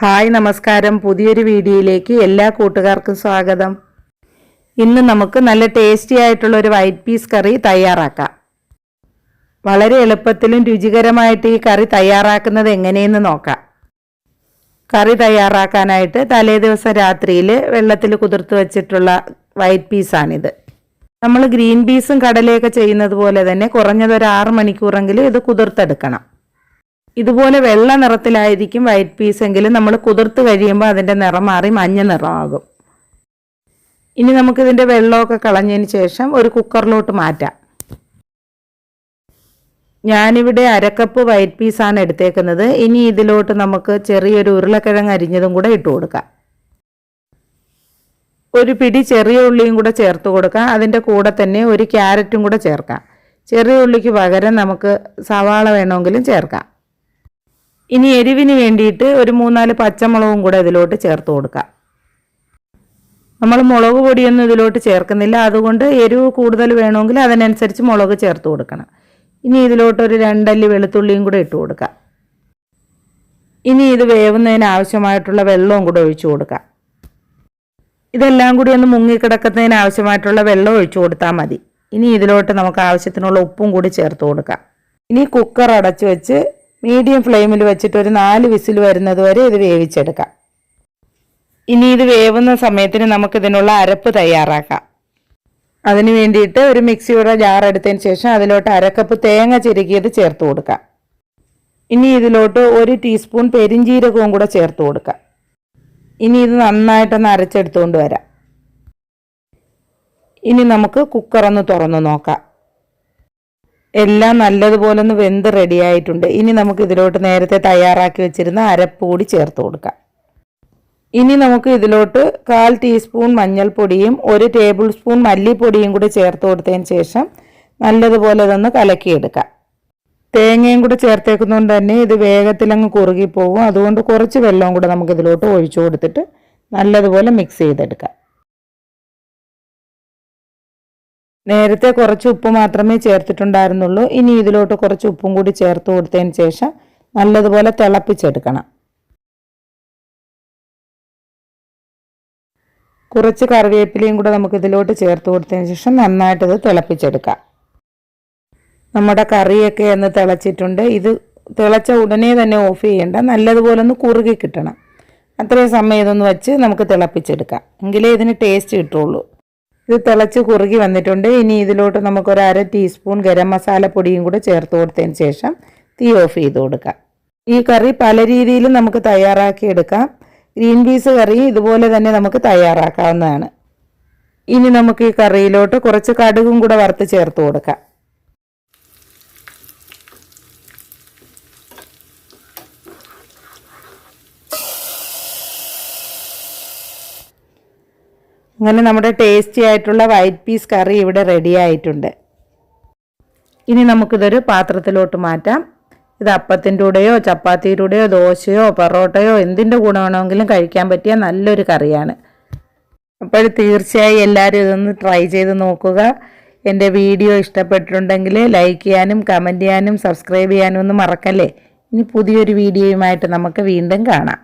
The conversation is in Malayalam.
ഹായ് നമസ്കാരം. പുതിയൊരു വീഡിയോയിലേക്ക് എല്ലാ കൂട്ടുകാർക്കും സ്വാഗതം. ഇന്ന് നമുക്ക് നല്ല ടേസ്റ്റി ആയിട്ടുള്ള ഒരു വൈറ്റ് പീസ് കറി തയ്യാറാക്കാം. വളരെ എളുപ്പത്തിലും രുചികരമായിട്ട് ഈ കറി തയ്യാറാക്കുന്നത് എങ്ങനെയെന്ന് നോക്കാം. കറി തയ്യാറാക്കാനായിട്ട് തലേദിവസം രാത്രിയിൽ വെള്ളത്തിൽ കുതിർത്ത് വെച്ചിട്ടുള്ള വൈറ്റ് പീസാണിത്. നമ്മൾ ഗ്രീൻ പീസും കടലയൊക്കെ ചെയ്യുന്നത് പോലെ തന്നെ കുറഞ്ഞത് ഒരു 6 മണിക്കൂറെങ്കിലും ഇത് കുതിർത്തെടുക്കണം. ഇതുപോലെ വെള്ള നിറത്തിലായിരിക്കും വൈറ്റ് പീസ് എങ്കിലും നമ്മൾ കുതിർത്ത് കഴിയുമ്പോൾ അതിൻ്റെ നിറം മാറി മഞ്ഞ നിറമാകും. ഇനി നമുക്കിതിൻ്റെ വെള്ളമൊക്കെ കളഞ്ഞതിന് ശേഷം ഒരു കുക്കറിലോട്ട് മാറ്റാം. ഞാനിവിടെ 1/2 കപ്പ് വൈറ്റ് പീസാണ് എടുത്തേക്കുന്നത്. ഇനി ഇതിലോട്ട് നമുക്ക് ചെറിയൊരു ഉരുളക്കിഴങ്ങ് അരിഞ്ഞതും കൂടെ ഇട്ട് കൊടുക്കാം. ഒരു പിടി ചെറിയ ഉള്ളിയും കൂടെ ചേർത്ത് കൊടുക്കാം. അതിൻ്റെ കൂടെ തന്നെ ഒരു ക്യാരറ്റും കൂടെ ചേർക്കാം. ചെറിയ ഉള്ളിക്ക് പകരം നമുക്ക് സവാള വേണമെങ്കിലും ചേർക്കാം. ഇനി എരിവിന് വേണ്ടിയിട്ട് ഒരു 3-4 പച്ചമുളകും കൂടെ ഇതിലോട്ട് ചേർത്ത് കൊടുക്കാം. നമ്മൾ മുളക് പൊടിയൊന്നും ഇതിലോട്ട് ചേർക്കുന്നില്ല, അതുകൊണ്ട് എരിവ് കൂടുതൽ വേണമെങ്കിൽ അതിനനുസരിച്ച് മുളക് ചേർത്ത് കൊടുക്കണം. ഇനി ഇതിലോട്ടൊരു 2 അല്ലി വെളുത്തുള്ളിയും കൂടെ ഇട്ട് കൊടുക്കാം. ഇനി ഇത് വേവുന്നതിന് ആവശ്യമായിട്ടുള്ള വെള്ളവും കൂടെ ഒഴിച്ചു കൊടുക്കാം. ഇതെല്ലാം കൂടി ഒന്ന് മുങ്ങിക്കിടക്കുന്നതിന് ആവശ്യമായിട്ടുള്ള വെള്ളം ഒഴിച്ചു കൊടുത്താൽ മതി. ഇനി ഇതിലോട്ട് നമുക്ക് ആവശ്യത്തിനുള്ള ഉപ്പും കൂടി ചേർത്ത് കൊടുക്കാം. ഇനി കുക്കർ അടച്ചു വെച്ച് മീഡിയം ഫ്ലെയിമിൽ വെച്ചിട്ട് ഒരു 4 വിസിൽ വരുന്നത് വരെ ഇത് വേവിച്ചെടുക്കാം. ഇനി ഇത് വേവുന്ന സമയത്തിന് നമുക്കിതിനുള്ള അരപ്പ് തയ്യാറാക്കാം. അതിന് വേണ്ടിയിട്ട് ഒരു മിക്സിയുടെ ജാർ എടുത്തതിന് ശേഷം അതിലോട്ട് 1/2 കപ്പ് തേങ്ങ ചിരകിയത് ചേർത്ത് കൊടുക്കാം. ഇനി ഇതിലോട്ട് 1 ടീസ്പൂൺ പെരിഞ്ജീരകവും കൂടെ ചേർത്ത് കൊടുക്കാം. ഇനി ഇത് നന്നായിട്ടൊന്ന് അരച്ചെടുത്തുകൊണ്ട് വരാം. ഇനി നമുക്ക് കുക്കറൊന്ന് തുറന്ന് നോക്കാം. എല്ലാം നല്ലതുപോലെ ഒന്ന് വെന്ത് റെഡിയായിട്ടുണ്ട്. ഇനി നമുക്ക് ഇതിലോട്ട് നേരത്തെ തയ്യാറാക്കി വെച്ചിരുന്ന അരപ്പ് കൂടി ചേർത്ത് കൊടുക്കാം. ഇനി നമുക്ക് ഇതിലോട്ട് 1/4 ടീസ്പൂൺ മഞ്ഞൾപ്പൊടിയും 1 ടേബിൾ സ്പൂൺ മല്ലിപ്പൊടിയും കൂടി ചേർത്ത് കൊടുത്തതിന് ശേഷം നല്ലതുപോലെ ഇതൊന്ന് കലക്കിയെടുക്കാം. തേങ്ങയും കൂടി ചേർത്തേക്കുന്നതുകൊണ്ട് തന്നെ ഇത് വേഗത്തിലങ്ങ് കുറുകിപ്പോകും. അതുകൊണ്ട് കുറച്ച് വെള്ളവും കൂടെ നമുക്ക് ഇതിലോട്ട് ഒഴിച്ചു കൊടുത്തിട്ട് നല്ലതുപോലെ മിക്സ് ചെയ്തെടുക്കാം. നേരത്തെ കുറച്ച് ഉപ്പ് മാത്രമേ ചേർത്തിട്ടുണ്ടായിരുന്നുള്ളൂ. ഇനി ഇതിലോട്ട് കുറച്ച് ഉപ്പും കൂടി ചേർത്ത് കൊടുത്തതിന് ശേഷം നല്ലതുപോലെ തിളപ്പിച്ചെടുക്കണം. കുറച്ച് കറിവേപ്പിലയും കൂടെ നമുക്ക് ഇതിലോട്ട് ചേർത്ത് കൊടുത്തതിന് ശേഷം നന്നായിട്ടത് തിളപ്പിച്ചെടുക്കാം. നമ്മുടെ കറിയൊക്കെ ഒന്ന് തിളച്ചിട്ടുണ്ട്. ഇത് തിളച്ച ഉടനെ തന്നെ ഓഫ് ചെയ്യേണ്ട, നല്ലതുപോലെ ഒന്ന് കുറുകി കിട്ടണം. അത്രയും സമയം ഇതൊന്ന് വെച്ച് നമുക്ക് തിളപ്പിച്ചെടുക്കാം. എങ്കിലേ ഇതിന് ടേസ്റ്റ് കിട്ടുള്ളൂ. ഇത് തിളച്ച് കുറുകി വന്നിട്ടുണ്ട്. ഇനി ഇതിലോട്ട് നമുക്കൊരു 1/2 ടീസ്പൂൺ ഗരം മസാല പൊടിയും കൂടെ ചേർത്ത് കൊടുത്തതിന് ശേഷം തീ ഓഫ് ചെയ്ത് കൊടുക്കാം. ഈ കറി പല രീതിയിലും നമുക്ക് തയ്യാറാക്കി എടുക്കാം. ഗ്രീൻ പീസ് കറി ഇതുപോലെ തന്നെ നമുക്ക് തയ്യാറാക്കാവുന്നതാണ്. ഇനി നമുക്ക് ഈ കറിയിലോട്ട് കുറച്ച് കടുകും കൂടെ വറുത്ത് ചേർത്ത് കൊടുക്കാം. അങ്ങനെ നമ്മുടെ ടേസ്റ്റി ആയിട്ടുള്ള വൈറ്റ് പീസ് കറി ഇവിടെ റെഡി ആയിട്ടുണ്ട്. ഇനി നമുക്കിതൊരു പാത്രത്തിലോട്ട് മാറ്റാം. ഇത് അപ്പത്തിൻ്റെ കൂടെയോ ചപ്പാത്തിയുടെ കൂടെയോ ദോശയോ പൊറോട്ടയോ എന്തിൻ്റെ കൂടെ വേണമെങ്കിലും കഴിക്കാൻ പറ്റിയ നല്ലൊരു കറിയാണ്. അപ്പോൾ തീർച്ചയായും എല്ലാവരും ഇതൊന്ന് ട്രൈ ചെയ്ത് നോക്കുക. എൻ്റെ വീഡിയോ ഇഷ്ടപ്പെട്ടിട്ടുണ്ടെങ്കിൽ ലൈക്ക് ചെയ്യാനും കമൻറ്റ് ചെയ്യാനും സബ്സ്ക്രൈബ് ചെയ്യാനും ഒന്നും മറക്കല്ലേ. ഇനി പുതിയൊരു വീഡിയോയുമായിട്ട് നമുക്ക് വീണ്ടും കാണാം.